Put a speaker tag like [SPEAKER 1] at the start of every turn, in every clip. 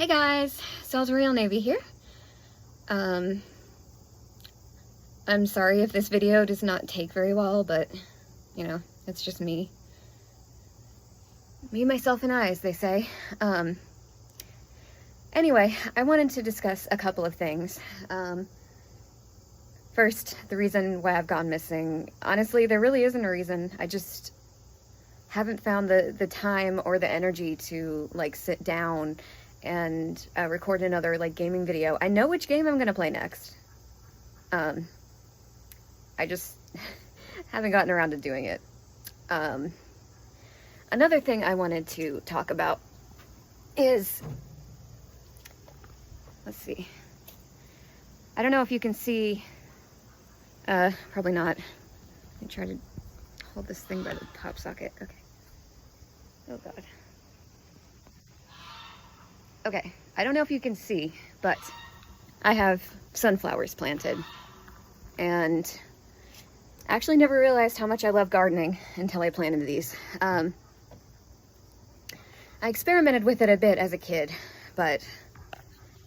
[SPEAKER 1] Hey guys, Real Navy here. I'm sorry if this video does not take very well, but you know, it's just me. Me, myself, and I, as they say. Anyway, I wanted to discuss a couple of things. First, the reason why I've gone missing. Honestly, there really isn't a reason. I just haven't found the time or the energy to like sit down and record another like gaming video. I know which game I'm gonna play next. I just haven't gotten around to doing it. Another thing I wanted to talk about is, let's see. I don't know if you can see, probably not. Let me try to hold this thing by the pop socket. Okay. Oh God. Okay, I don't know if you can see, but I have sunflowers planted. And I actually never realized how much I love gardening until I planted these. I experimented with it a bit as a kid, but,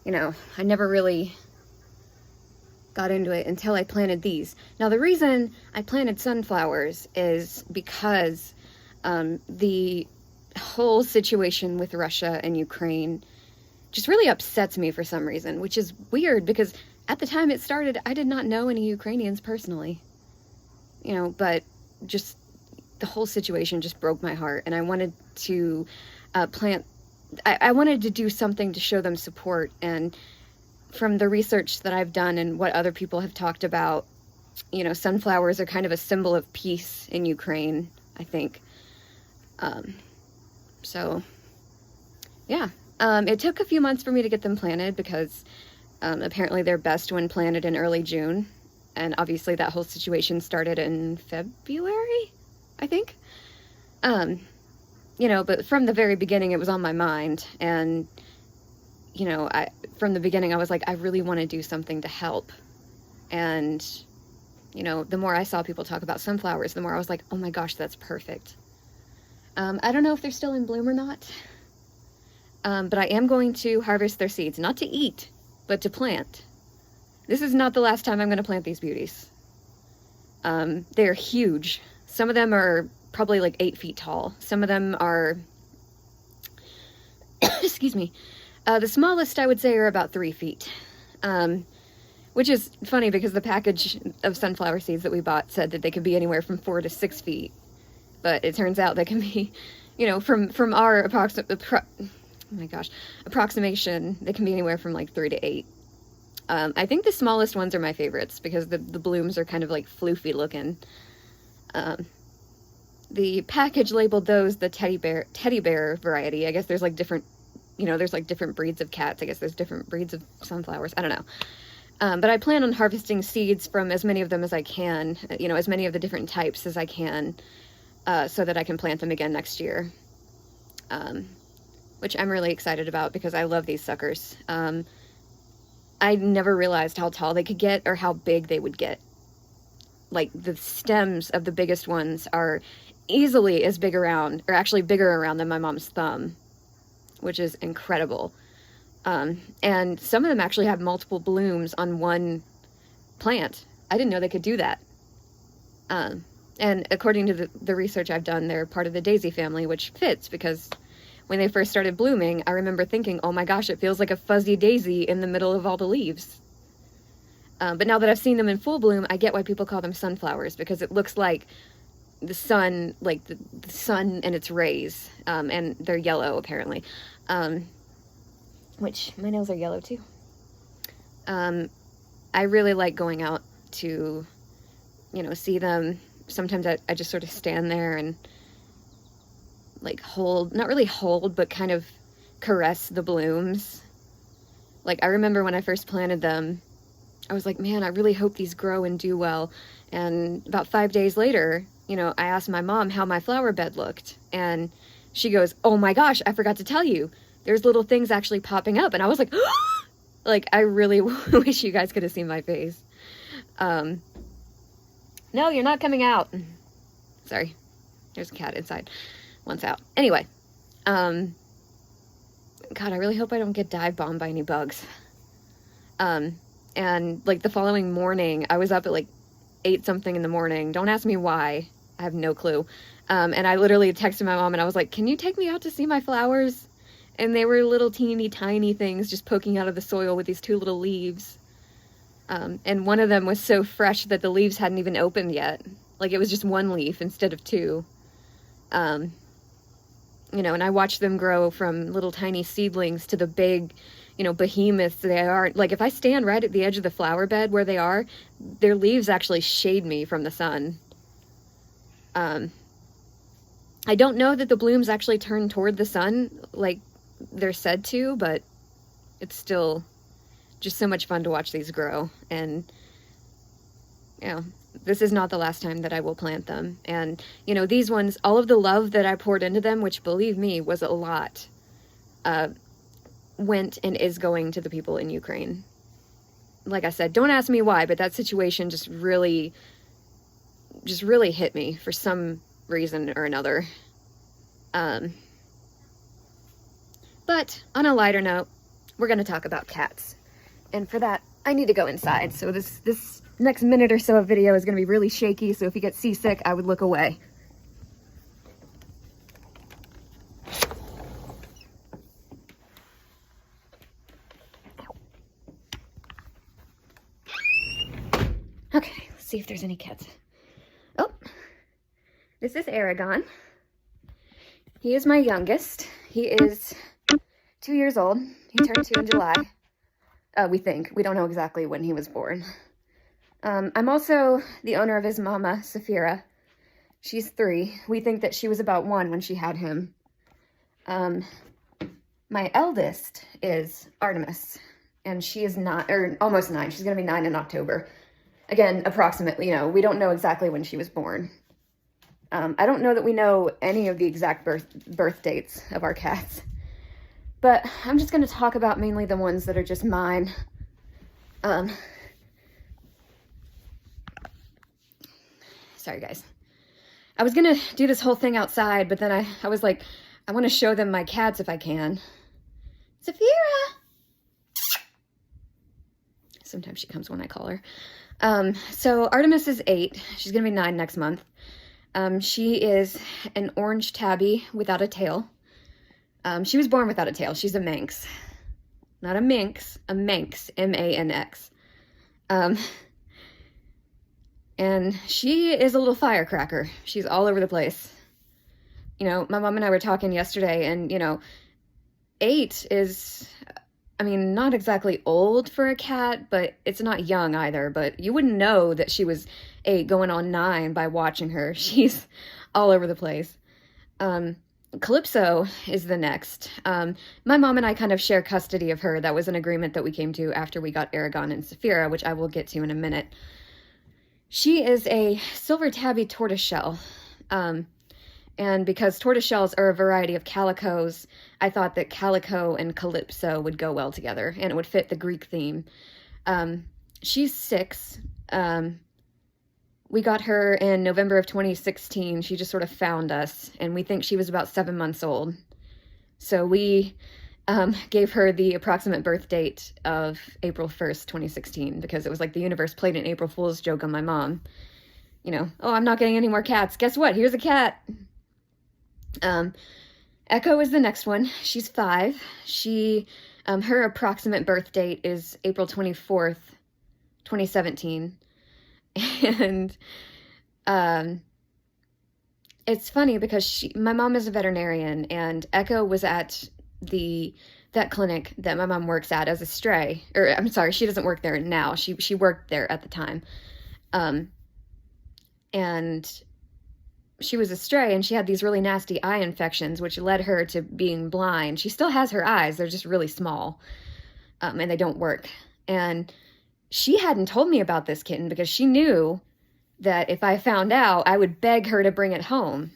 [SPEAKER 1] you know, I never really got into it until I planted these. Now, the reason I planted sunflowers is because the whole situation with Russia and Ukraine just really upsets me for some reason, which is weird because at the time it started, I did not know any Ukrainians personally, you know, but just the whole situation just broke my heart, and I wanted to I wanted to do something to show them support. And from the research that I've done and what other people have talked about, you know, sunflowers are kind of a symbol of peace in Ukraine, I think. So yeah, it took a few months for me to get them planted because apparently they're best when planted in early June. And obviously that whole situation started in February, I think. You know, but from the very beginning it was on my mind. And, you know, from the beginning I was like, I really want to do something to help. And, you know, the more I saw people talk about sunflowers, the more I was like, oh my gosh, that's perfect. I don't know if they're still in bloom or not. But I am going to harvest their seeds, not to eat, but to plant. This is not the last time I'm going to plant these beauties. They're huge. Some of them are probably like 8 feet tall. Some of them are, excuse me, the smallest I would say are about 3 feet. Which is funny because the package of sunflower seeds that we bought said that they could be anywhere from 4 to 6 feet. But it turns out they can be, you know, from our approximation, they can be anywhere from like 3 to 8. I think the smallest ones are my favorites because the blooms are kind of like floofy looking. The package labeled those the teddy bear variety. I guess there's like different, you know, there's like different breeds of cats. I guess there's different breeds of sunflowers. I don't know. But I plan on harvesting seeds from as many of them as I can, you know, as many of the different types as I can, so that I can plant them again next year. Which I'm really excited about because I love these suckers. I never realized how tall they could get or how big they would get. Like, the stems of the biggest ones are easily as big around, or actually bigger around than my mom's thumb, which is incredible. And some of them actually have multiple blooms on one plant. I didn't know they could do that. And according to the research I've done, they're part of the daisy family, which fits because when they first started blooming, I remember thinking, oh my gosh, it feels like a fuzzy daisy in the middle of all the leaves. But now that I've seen them in full bloom, I get why people call them sunflowers, because it looks like the sun, like the sun and its rays, and they're yellow apparently, which my nails are yellow too. I really like going out to, you know, see them. Sometimes I just sort of stand there and like hold, not really hold, but kind of caress the blooms. Like, I remember when I first planted them, I was like, man, I really hope these grow and do well. And about 5 days later, you know, I asked my mom how my flower bed looked, and she goes, oh my gosh, I forgot to tell you, there's little things actually popping up. And I was like, like, I really wish you guys could have seen my face. No, you're not coming out. Sorry, there's a cat inside. Once out. Anyway, God, I really hope I don't get dive bombed by any bugs. And like the following morning, I was up at like 8 something in the morning. Don't ask me why. I have no clue. And I literally texted my mom and I was like, can you take me out to see my flowers? And they were little teeny tiny things just poking out of the soil with these 2 little leaves. And one of them was so fresh that the leaves hadn't even opened yet. Like it was just 1 leaf instead of 2. You know, and I watched them grow from little tiny seedlings to the big, you know, behemoths they are. Like if I stand right at the edge of the flower bed where they are, their leaves actually shade me from the sun. I don't know that the blooms actually turn toward the sun like they're said to, but it's still just so much fun to watch these grow. And, you know, this is not the last time that I will plant them. And, you know, these ones, all of the love that I poured into them, which believe me was a lot, went and is going to the people in Ukraine. Like I said, don't ask me why, but that situation just really hit me for some reason or another. But on a lighter note, we're going to talk about cats. And for that, I need to go inside. So this next minute or so of video is going to be really shaky. So if you get seasick, I would look away. Okay, let's see if there's any cats. Oh, this is Aragon. He is my youngest. He is 2 years old. He turned 2 in July. We think. We don't know exactly when he was born. I'm also the owner of his mama, Saphira. She's 3. We think that she was about 1 when she had him. My eldest is Artemis, and she is almost 9. She's going to be 9 in October. Again, approximately, you know, we don't know exactly when she was born. I don't know that we know any of the exact birth dates of our cats. But I'm just going to talk about mainly the ones that are just mine. Sorry, guys. I was going to do this whole thing outside, but then I was like, I want to show them my cats if I can. Saphira! Sometimes she comes when I call her. So Artemis is 8. She's going to be 9 next month. She is an orange tabby without a tail. She was born without a tail. She's a Manx. Not a minx, a Manx, M-A-N-X. And she is a little firecracker. She's all over the place. You know, my mom and I were talking yesterday, and, you know, 8 is, I mean, not exactly old for a cat, but it's not young either. But you wouldn't know that she was 8 going on 9 by watching her. She's all over the place. Calypso is the next. My mom and I kind of share custody of her. That was an agreement that we came to after we got Aragon and Saphira, which I will get to in a minute. She is a silver tabby tortoiseshell. And because tortoiseshells are a variety of calicos, I thought that calico and calypso would go well together, and it would fit the Greek theme. She's 6. We got her in November of 2016. She just sort of found us, and we think she was about 7 months old. So we gave her the approximate birth date of April 1st, 2016, because it was like the universe played an April Fool's joke on my mom. You know, oh, I'm not getting any more cats. Guess what? Here's a cat. Echo is the next one. She's 5. Her approximate birth date is April 24th, 2017. And it's funny because my mom is a veterinarian, and Echo was at the vet clinic that my mom works at as a stray. Or I'm sorry, she doesn't work there now. She worked there at the time. And she was a stray, and she had these really nasty eye infections, which led her to being blind. She still has her eyes. They're just really small, and they don't work. And she hadn't told me about this kitten because she knew that if I found out, I would beg her to bring it home.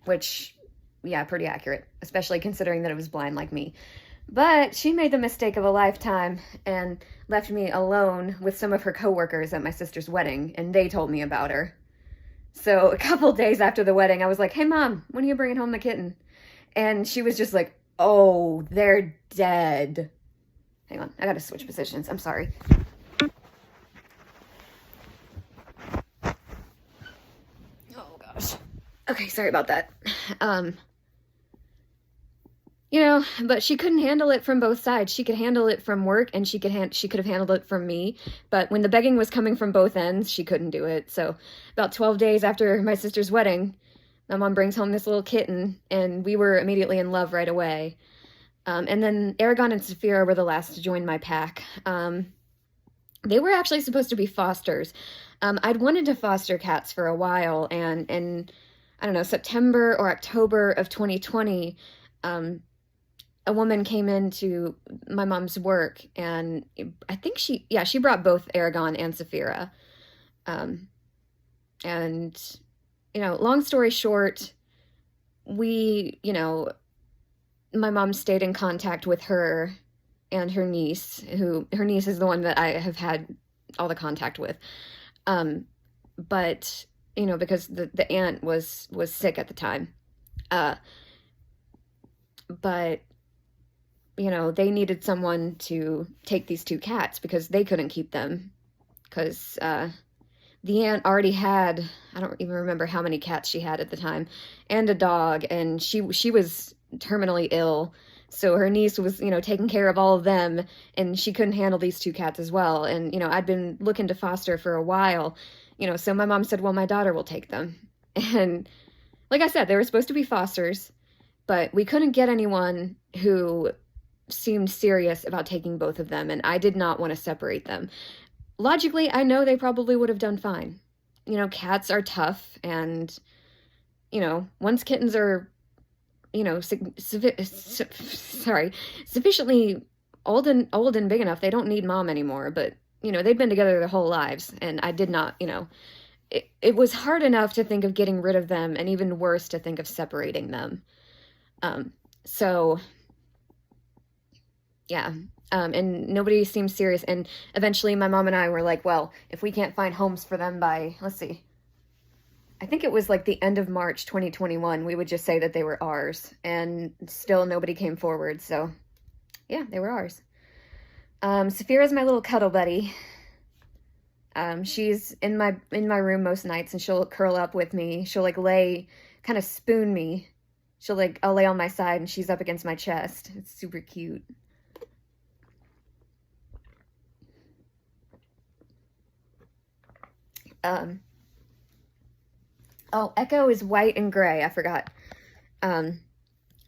[SPEAKER 1] Which, yeah, pretty accurate, especially considering that it was blind like me. But she made the mistake of a lifetime and left me alone with some of her coworkers at my sister's wedding, and they told me about her. So a couple days after the wedding, I was like, hey, Mom, when are you bringing home the kitten? And she was just like, Oh, they're dead. Hang on, I gotta switch positions. I'm sorry. Oh gosh. Okay, sorry about that. You know, but she couldn't handle it from both sides. She could handle it from work, and she could have handled it from me. But when the begging was coming from both ends, she couldn't do it. So, about 12 days after my sister's wedding, my mom brings home this little kitten, and we were immediately in love right away. And then Aragon and Saphira were the last to join my pack. They were actually supposed to be fosters. I'd wanted to foster cats for a while, and in, I don't know, September or October of 2020, a woman came into my mom's work, and I think she brought both Aragon and Saphira. And, you know, long story short, my mom stayed in contact with her and her niece, her niece is the one that I have had all the contact with. But, you know, because the aunt was sick at the time. But, you know, they needed someone to take these two cats because they couldn't keep them. Because the aunt already had, I don't even remember how many cats she had at the time, and a dog, and she was terminally ill. So her niece was, you know, taking care of all of them, and she couldn't handle these two cats as well. And, you know, I'd been looking to foster for a while, you know, so my mom said, well, my daughter will take them. And like I said, they were supposed to be fosters, but we couldn't get anyone who seemed serious about taking both of them, and I did not want to separate them. Logically, I know they probably would have done fine. You know, cats are tough, and, you know, once kittens are, you know, sufficiently old and big enough, they don't need mom anymore. But, you know, they'd been together their whole lives, and I did not, you know, it was hard enough to think of getting rid of them, and even worse to think of separating them. So, yeah. And nobody seemed serious. And eventually my mom and I were like, well, if we can't find homes for them by, let's see, I think it was like the end of March 2021, we would just say that they were ours. And still nobody came forward. So, yeah, they were ours. Saphira's my little cuddle buddy. She's in my room most nights, and she'll curl up with me. She'll like kind of spoon me. I'll lay on my side, and she's up against my chest. It's super cute. Oh, Echo is white and gray. I forgot.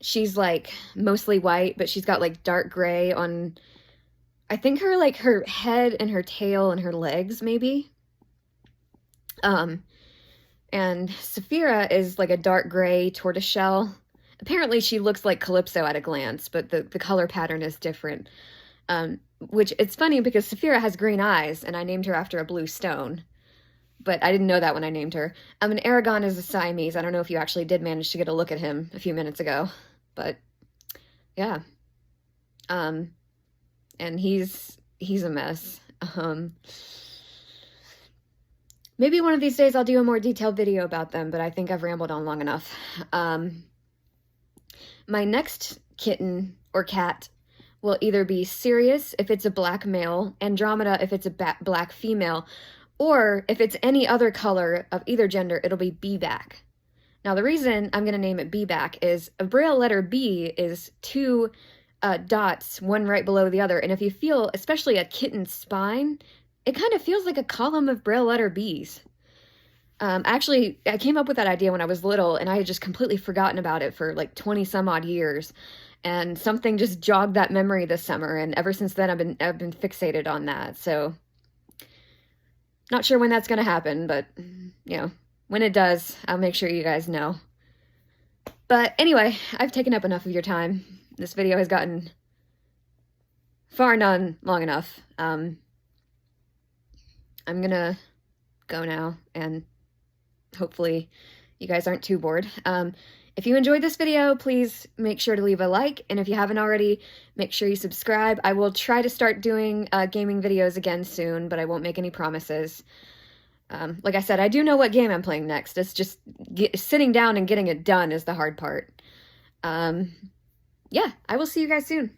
[SPEAKER 1] She's like mostly white, but she's got like dark gray on, I think her head and her tail and her legs maybe. And Saphira is like a dark gray tortoiseshell. Apparently she looks like Calypso at a glance, but the color pattern is different. Which it's funny because Saphira has green eyes, and I named her after a blue stone. But I didn't know that when I named her. And Aragon is a Siamese. I don't know if you actually did manage to get a look at him a few minutes ago. But, yeah. And he's a mess. Maybe one of these days I'll do a more detailed video about them, but I think I've rambled on long enough. My next kitten or cat will either be Sirius if it's a black male, Andromeda if it's a black female, or if it's any other color of either gender, it'll be B-back. Now, the reason I'm going to name it B-back is a Braille letter B is two dots, one right below the other. And if you feel, especially a kitten's spine, it kind of feels like a column of Braille letter Bs. Actually, I came up with that idea when I was little, and I had just completely forgotten about it for like 20 some odd years. And something just jogged that memory this summer, and ever since then I've been fixated on that. So, not sure when that's going to happen, but, you know, when it does, I'll make sure you guys know. But anyway, I've taken up enough of your time. This video has gotten far none long enough. I'm going to go now, and hopefully you guys aren't too bored. If you enjoyed this video, please make sure to leave a like, and if you haven't already, make sure you subscribe. I will try to start doing gaming videos again soon, but I won't make any promises. Like I said, I do know what game I'm playing next. It's just sitting down and getting it done is the hard part. yeah, I will see you guys soon.